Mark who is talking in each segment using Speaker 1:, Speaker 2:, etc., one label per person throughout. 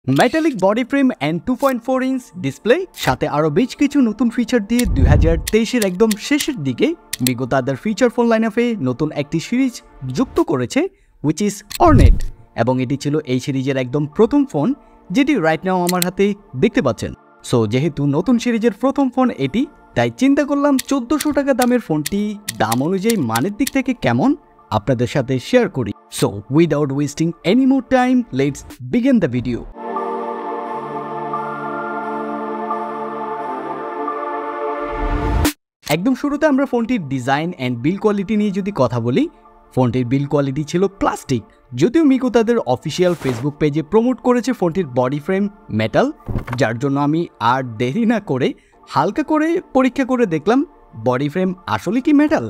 Speaker 1: Metallic body frame and 2.4 inch display সাথে আরও বেশ কিছু নতুন ফিচার দিয়ে 2023-এর একদম শেষের দিকে বিগো তাদের ফিচার ফোন লাইনআপে নতুন একটি সিরিজ যুক্ত করেছে উইচ ইজ অর্নেট, এবং এটি ছিল এই সিরিজের একদম প্রথম ফোন যেটি রাইট নাও আমার হাতে দেখতে পাচ্ছেন। সো যেহেতু নতুন সিরিজের প্রথম ফোন এটি, তাই চিন্তা করলাম 1400 টাকা দামের ফোনটি দাম অনুযায়ী মানের দিক থেকে কেমন আপনাদের সাথে শেয়ার করি। So without wasting any more time, let's begin the video. একদম শুরুতে আমরা ফোনটির ডিজাইন অ্যান্ড বিল্ড কোয়ালিটি নিয়ে যদি কথা বলি, ফোনটির বিল্ড কোয়ালিটি ছিল প্লাস্টিক, যদিও মিগো তাদের অফিসিয়াল ফেসবুক পেজে প্রমোট করেছে ফোনটির বডি ফ্রেম মেটাল, যার জন্য আমি আর দেরি না করে হালকা করে পরীক্ষা করে দেখলাম বডি ফ্রেম আসলে কি মেটাল।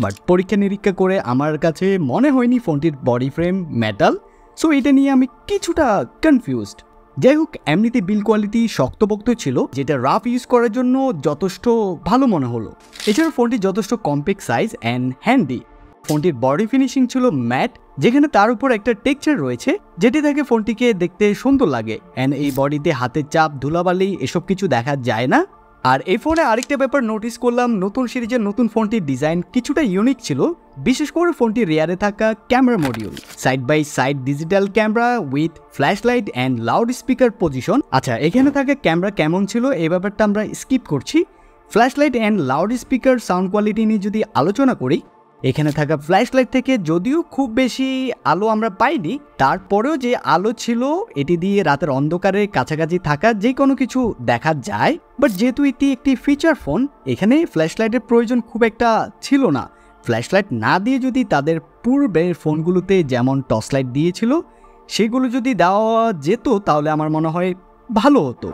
Speaker 1: বাট পরীক্ষা নিরীক্ষা করে আমার কাছে মনে হয়নি ফোনটির বডি ফ্রেম মেটাল। সো এটা নিয়ে আমি কিছুটা কনফিউজড। যাই হোক, এমনিতে বিল্ড কোয়ালিটি শক্তপোক্ত ছিল, যেটা রাফ ইউজ করার জন্য যথেষ্ট ভালো মনে হলো। এছাড়া ফোনটি যথেষ্ট কম্প্যাক্ট সাইজ অ্যান্ড হ্যান্ডি। ফোনটির বডি ফিনিশিং ছিল ম্যাট, যেখানে তার উপর একটা টেক্সচার রয়েছে যেটি থেকে ফোনটিকে দেখতে সুন্দর লাগে। অ্যান্ড এই বডিতে হাতের চাপ, ধুলাবালি এসব কিছু দেখা যায় না। আর এই ফোনে আরেকটা ব্যাপার নোটিস করলাম, নতুন সিরিজের নতুন ফোনটির ডিজাইন কিছুটা ইউনিক ছিল, বিশেষ করে ফোনটির রেয়ারে থাকা camera module, side by side digital camera with flash light and loud speaker position. আচ্ছা, এখানে থাকা ক্যামেরা কেমন ছিল এই ব্যাপারটা আমরা স্কিপ করছি। Flash light and loud speaker sound quality নিয়ে যদি আলোচনা করি, এখানে থাকা ফ্ল্যাশ লাইট থেকে যদিও খুব বেশি আলো আমরা পাইনি, তারপরেও যে আলো ছিল এটি দিয়ে রাতের অন্ধকারে কাছাকাছি থাকা যে কোনো কিছু দেখা যায়। বাট যেহেতু এটি একটি ফিচার ফোন, এখানে ফ্ল্যাশ লাইটের প্রয়োজন খুব একটা ছিল না। ফ্ল্যাশ লাইট না দিয়ে যদি তাদের পূর্বের ফোনগুলোতে যেমন টর্চ লাইট দিয়েছিল সেগুলো যদি দেওয়া যেত তাহলে আমার মনে হয় ভালো হতো।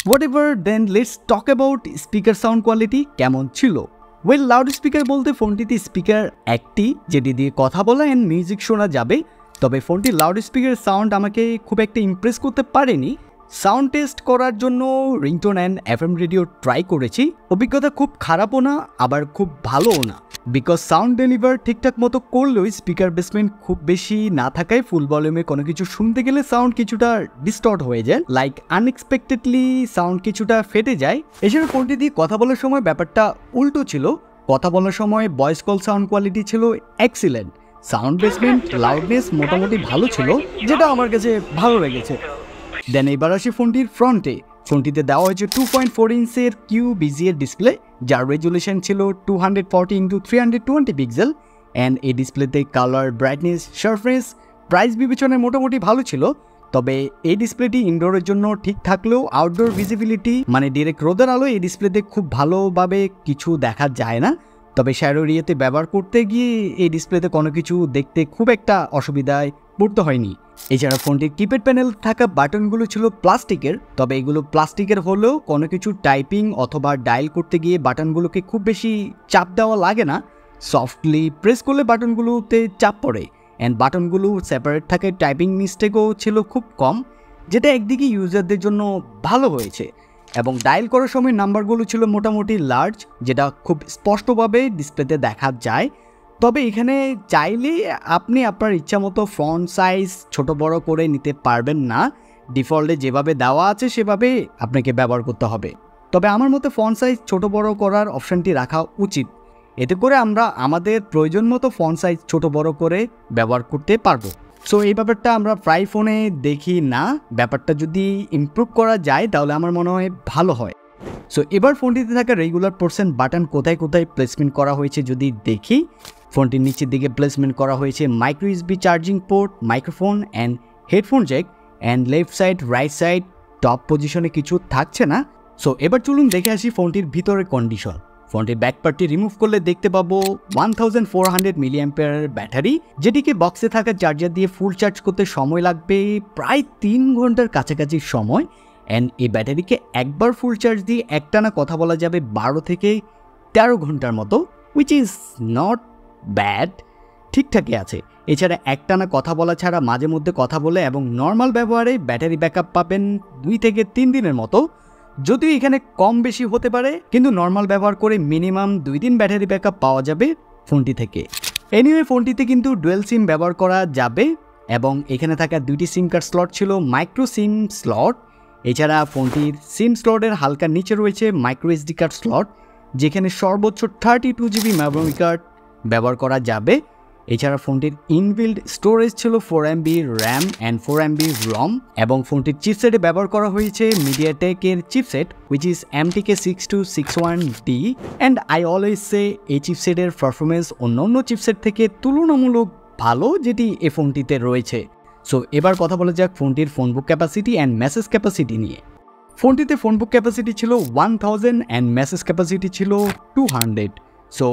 Speaker 1: Whatever, then let's talk about speaker sound quality কেমন ছিল। ওয়েল, লাউড স্পিকার বলতে ফোনটিতে স্পিকার একটি যেটি দিয়ে কথা বলা অ্যান্ড মিউজিক শোনা যাবে, তবে ফোনটির লাউড স্পিকার সাউন্ড আমাকে খুব একটা ইমপ্রেস করতে পারেনি। সাউন্ড টেস্ট করার জন্য ringtone and FM radio try করেছি, অভিজ্ঞতা খুব খারাপও না আবার খুব ভালোও না, বিকজ সাউন্ড ডেলিভার ঠিকঠাক মতো করলেও স্পিকার বেসমেন্ট খুব বেশি না থাকায় ফুল ভলিউমে কোনো কিছু শুনতে গেলে সাউন্ড কিছুটা ডিস্টর্ট হয়ে যায়, লাইক আনএক্সপেক্টেডলি সাউন্ড কিছুটা ফেটে যায়। এছাড়া ফোনটি দিয়ে কথা বলার সময় ব্যাপারটা উল্টো ছিল, কথা বলার সময় ভয়েস কল সাউন্ড কোয়ালিটি ছিল এক্সিলেন্ট, সাউন্ড বেসমেন্ট লাউডনেস মোটামুটি ভালো ছিল, যেটা আমার কাছে ভালো লেগেছে। দেন এবার আসি ফোনটির ফ্রন্টে। ফোনটিতে দেওয়া হয়েছে 2.4 ইঞ্চের QVGA ডিসপ্লে, যার রেজুলেশন ছিল 240x320 পিক্সেল। অ্যান্ড এই ডিসপ্লেতে কালার, ব্রাইটনেস, শার্পনেস, প্রাইস বিবেচনায় মোটামুটি ভালো ছিল। তবে এই ডিসপ্লেটি ইনডোরের জন্য ঠিক থাকলেও আউটডোর ভিজিবিলিটি মানে ডিরেক্ট রোদের আলো এই ডিসপ্লেতে খুব ভালোভাবে কিছু দেখা যায় না। তবে শ্যাডো এরিয়াতে ব্যবহার করতে গিয়ে এই ডিসপ্লেতে কোনো কিছু দেখতে খুব একটা অসুবিধায় পড়তে হয়নি। এছাড়া ফোনটির কিপ্যাড প্যানেল থাকা বাটনগুলো ছিল প্লাস্টিকের, তবে এগুলো প্লাস্টিকের হলেও কোনো কিছু টাইপিং অথবা ডায়াল করতে গিয়ে বাটনগুলোকে খুব বেশি চাপ দেওয়া লাগে না, সফটলি প্রেস করলে বাটনগুলোতে চাপ পড়ে। অ্যান্ড বাটনগুলো সেপারেট থাকে, টাইপিং মিস্টেকও ছিল খুব কম, যেটা একদিকে ইউজারদের জন্য ভালো হয়েছে। এবং ডায়াল করার সময় নাম্বারগুলো ছিল মোটামুটি লার্জ, যেটা খুব স্পষ্টভাবে ডিসপ্লেতে দেখা যায়। তবে এখানে চাইলে আপনি আপনার ইচ্ছা মতো ফন্ট সাইজ ছোট বড় করে নিতে পারবেন না, ডিফল্টে যেভাবে দেওয়া আছে সেভাবে আপনাকে ব্যবহার করতে হবে। তবে আমার মতে ফন্ট সাইজ ছোট বড় করার অপশানটি রাখা উচিত, এতে করে আমরা আমাদের প্রয়োজন মতো ফন্ট সাইজ ছোট বড় করে ব্যবহার করতে পারবো। সো এই ব্যাপারটা আমরা প্রায় ফোনে দেখি না, ব্যাপারটা যদি ইমপ্রুভ করা যায় তাহলে আমার মনে হয় ভালো হয়। সো এবার ফোনটিতে থাকা রেগুলার পোর্শন বাটন কোথায় কোথায় প্লেসমেন্ট করা হয়েছে যদি দেখি, ফোনটির নিচের দিকে প্লেসমেন্ট করা হয়েছে micro USB charging port, microphone and headphone Jack. And left side, right side, top পজিশনে কিছু থাকছে না। সো এবার চলুন দেখে আসি ফোনটির ভিতরের কন্ডিশন। ফোনটির ব্যাক পার্টটি রিমুভ করলে দেখতে পাবো 1400 মিলিঅ্যাম্পিয়ারের ব্যাটারি, যেটিকে বক্সে থাকা চার্জার দিয়ে ফুল চার্জ করতে সময় লাগবে প্রায় 3 ঘন্টার কাছাকাছি সময়। অ্যান্ড এই ব্যাটারিকে একবার ফুল চার্জ দিয়ে একটানা কথা বলা যাবে 12 থেকে 13 ঘন্টার মতো, উইচ ইজ নট ব্যাড, ঠিকঠাকই আছে। এছাড়া একটানা কথা বলা ছাড়া মাঝে মধ্যে কথা বলে এবং নর্মাল ব্যবহারে ব্যাটারি ব্যাকআপ পাবেন 2 থেকে 3 দিনের মতো, যদিও এখানে কম বেশি হতে পারে, কিন্তু নর্মাল ব্যবহার করে মিনিমাম 2 দিন ব্যাটারি ব্যাকআপ পাওয়া যাবে ফোনটি থেকে। এনিওয়ে, ফোনটিতে কিন্তু ডুয়েল সিম ব্যবহার করা যাবে, এবং এখানে থাকা 2টি সিম কার্ড স্লট ছিল মাইক্রো সিম স্লট। এছাড়া ফোনটির সিম স্লটের হালকা নিচে রয়েছে মাইক্রো এসডি কার্ড স্লট, যেখানে সর্বোচ্চ 32 জিবি মেমোরি কার্ড ব্যবহার করা যাবে। এছাড়া ফোনটির ইনবিল্ড স্টোরেজ ছিল 4 MB RAM and 4 MB ROM, এবং ফোনটির চিপসেটে ব্যবহার করা হয়েছে মিডিয়াটেকের chipset which is MTK6261D, and I always say এই চিপসেটের পারফরমেন্স অন্যান্য চিপসেট থেকে তুলনামূলক ভালো যেটি এই ফোনটিতে রয়েছে। সো এবার কথা বলা যাক ফোনটির phonebook capacity and message capacity নিয়ে। ফোনটিতে ফোনবুক ক্যাপাসিটি ছিল 1000 অ্যান্ড মেসেজ ক্যাপাসিটি ছিল 200। সো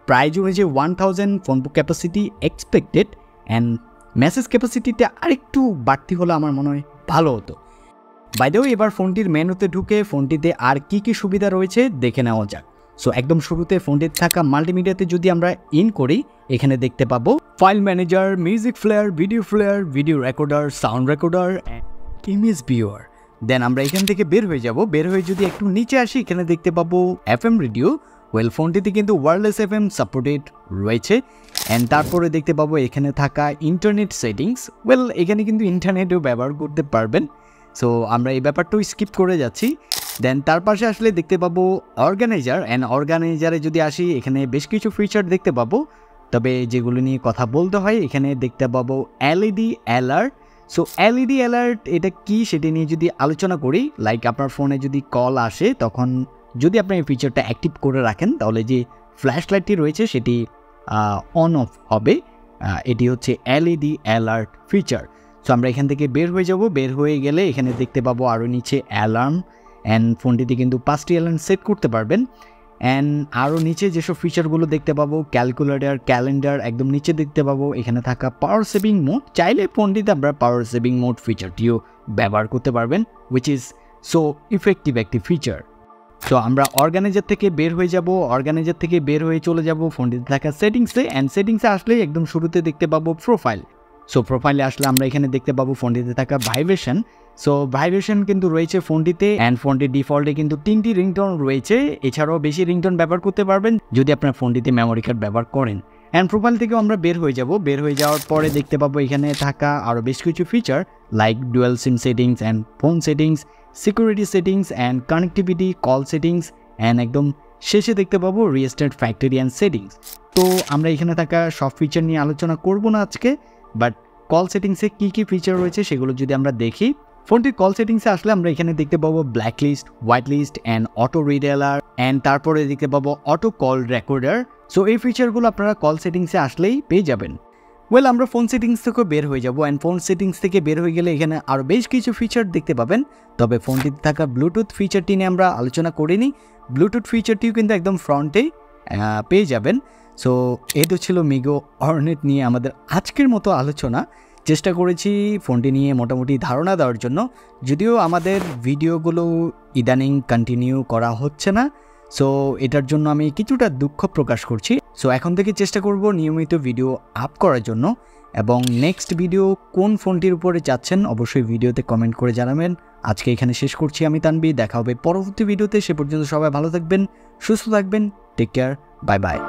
Speaker 1: প্রাইজ অনুযায়ী 1000 phonebook capacity expected, and message ক্যাপাসিটিটা আরেকটু বাড়তি হলে আমার মনে হয় ভালো হতো। বাই দ্য ওয়ে, এবার ফোনটির মেনুতে ঢুকে ফোনটিতে আর কি কি সুবিধা রয়েছে দেখে নেওয়া যাক। সো একদম শুরুতে ফোনটিতে থাকা মাল্টিমিডিয়াতে যদি আমরা ইন করি, এখানে দেখতে পাবো file manager, music player, video recorder, sound recorder, image viewer. Then আমরা এখান থেকে বের হয়ে যাব। বের হয়ে যদি একটু নিচে আসি, এখানে দেখতে পাবো FM রেডিও। ওয়েল, ফোনটিতে কিন্তু ওয়্যারলেস FM সাপোর্টেড রয়েছে। অ্যান্ড তারপরে দেখতে পাবো এখানে থাকা ইন্টারনেট সেটিংস। ওয়েল, এখানে কিন্তু ইন্টারনেটও ব্যবহার করতে পারবেন। সো আমরা এই ব্যাপারটাও স্কিপ করে যাচ্ছি। দেন তার পাশে আসলে দেখতে পাবো অর্গানাইজার, অ্যান্ড অর্গানাইজারে যদি আসি, এখানে বেশ কিছু ফিচার দেখতে পাবো, তবে যেগুলো নিয়ে কথা বলতে হয় এখানে দেখতে পাবো LED alert. So LED alert এটা কি সেটা নিয়ে যদি আলোচনা করি, লাইক আপনার ফোনে যদি কল আসে, তখন যদি আপনি এই ফিচারটা অ্যাক্টিভ করে রাখেন, তাহলে যে ফ্ল্যাশ লাইটটি রয়েছে সেটি অন অফ হবে। এটি হচ্ছে LED অ্যালার্ট ফিচার। সো আমরা এখান থেকে বের হয়ে যাব। বের হয়ে গেলে এখানে দেখতে পাবো আরও নিচে অ্যালার্ম, অ্যান্ড ফোনটিতে কিন্তু 5টি অ্যালার্ম সেট করতে পারবেন। অ্যান্ড আরও নিচে যেসব ফিচারগুলো দেখতে পাবো, ক্যালকুলেটর, ক্যালেন্ডার, একদম নিচে দেখতে পাবো এখানে থাকা পাওয়ার সেভিং মোড। চাইলে ফোনটিতে আমরা পাওয়ার সেভিং মোড ফিচারটিও ব্যবহার করতে পারবেন, হুইচ ইজ সো ইফেক্টিভ একটি ফিচার। সো আমরা অর্গানাইজার থেকে বের হয়ে যাব। অর্গানাইজার থেকে বের হয়ে চলে যাব ফোনটিতে থাকা সেটিংসে, অ্যান্ড সেটিংসে আসলেই একদম শুরুতে দেখতে পাবো প্রোফাইল। সো প্রোফাইলে আসলে আমরা এখানে দেখতে পাবো ফোনটিতে থাকা ভাইব্রেশন। সো ভাইব্রেশন কিন্তু রয়েছে ফোনটিতে, অ্যান্ড ফোনটির ডিফল্টে কিন্তু 3টি রিংটোন রয়েছে। এছাড়াও বেশি রিংটোন ব্যবহার করতে পারবেন যদি আপনার ফোনটিতে মেমোরি কার্ড ব্যবহার করেন। অ্যান্ড প্রোফাইল থেকেও আমরা বের হয়ে যাব। বের হয়ে যাওয়ার পরে দেখতে পাবো এখানে থাকা আরও বেশ কিছু feature, like dual SIM settings and phone settings, security settings and connectivity, call settings, and একদম শেষে দেখতে পাবো রিস্টার্ট ফ্যাক্টরি অ্যান্ড সেটিংস। তো আমরা এখানে থাকা সব ফিচার নিয়ে আলোচনা করব না আজকে, বাট কল সেটিংসে কী কী ফিচার রয়েছে সেগুলো যদি আমরা দেখি, ফোনটির কল সেটিংসে আসলে আমরা এখানে দেখতে পাবো black list, white list, and auto redialer, and তারপরে দেখতে পাবো অটো কল রেকর্ডার। সো এই ফিচারগুলো আপনারা কল সেটিংসে আসলেই পেয়ে যাবেন। ওয়েল, আমরা ফোন সেটিংস থেকে বের হয়ে যাব, অ্যান্ড ফোন সেটিংস থেকে বের হয়ে গেলে এখানে আরও বেশ কিছু ফিচার দেখতে পাবেন। তবে ফোনটিতে থাকা ব্লুটুথ ফিচারটি নিয়ে আমরা আলোচনা করিনি। ব্লুটুথ ফিচারটিও কিন্তু একদম ফ্রন্টেই পেয়ে যাবেন। সো এই তো ছিল মিগো অর্নেট নিয়ে আমাদের আজকের মতো আলোচনা। চেষ্টা করেছি ফোনটি নিয়ে মোটামুটি ধারণা দেওয়ার জন্য, যদিও আমাদের ভিডিওগুলো ইদানিং কন্টিনিউ করা হচ্ছে না। সো এটার জন্য আমি কিছুটা দুঃখ প্রকাশ করছি। সো এখন থেকে চেষ্টা করব নিয়মিত ভিডিও আপ করার জন্য, এবং নেক্সট ভিডিও কোন ফোনটির উপরে চাচ্ছেন অবশ্যই ভিডিওতে কমেন্ট করে জানাবেন। আজকে এখানে শেষ করছি আমি তানবীর, দেখা হবে পরবর্তী ভিডিওতে। সে পর্যন্ত সবাই ভালো থাকবেন, সুস্থ থাকবেন, টেক কেয়ার, বাই বাই।